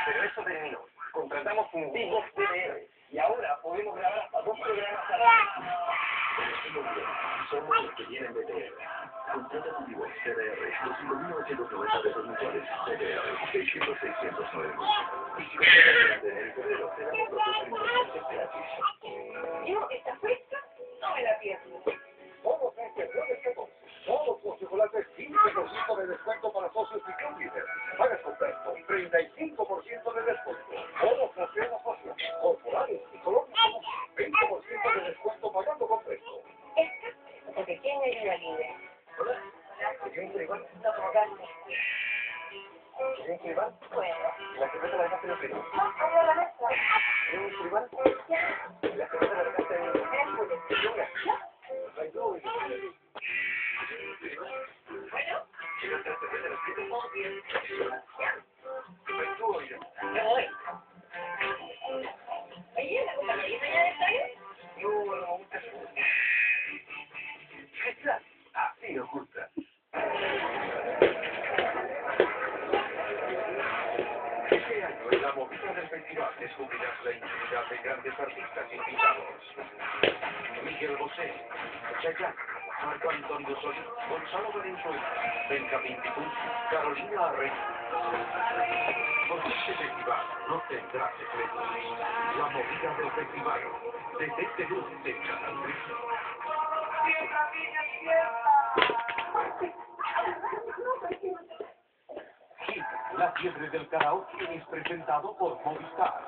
Pero eso terminó. Contratamos un vivo TDR y ahora podemos grabar hasta 2 programas a la vez. Somos los que vienen de TDR. Contrata tu vivo TDR, 2.990 pesos mensuales. TDR, 600-609. En el febrero te damos los 2 impresiones gratis. Yo, esta fiesta, no me la pierdo. Todos este jueves 14. Todos los chocolates 15% de descuento para socios y club líder. Pagas comprar con 35% de descuento. Todos los cremas socios, corporales y colombianos, 20% de descuento pagando con precio. Esta pequeña y una líder. Hola. ¿Qué un igual? No como carne. ¿Qué igual? Bueno. La cerveza la dejaste en el frío. Ahí a la mesa. ¿Qué igual? Ya. La cerveza la dejaste en el frío. Hércules. Ya. Bueno. ¿Llegaste a la cerveza en el frío? Obvio. Ya. Ya. Me voy. Oye, ¿la compañerita ya está bien? No me gusta eso. Exacto. Así nos gusta. Este año en la movida del festival descubrirás la infinidad de grandes artistas invitados. Miguel Bosé, Chayanne, Marco Antonio Solís, Gonzalo Valenzuela, Benjamín Picú, Carolina Arrega. Porque este festival no tendrá secretos. La movida del festival, desde este lunes en Canal 3. Hit, la fiebre del karaoke es presentado por Movistar.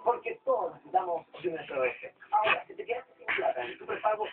Porque todos necesitamos de una SOS. Ahora, si te quedaste sin plata en el superpago,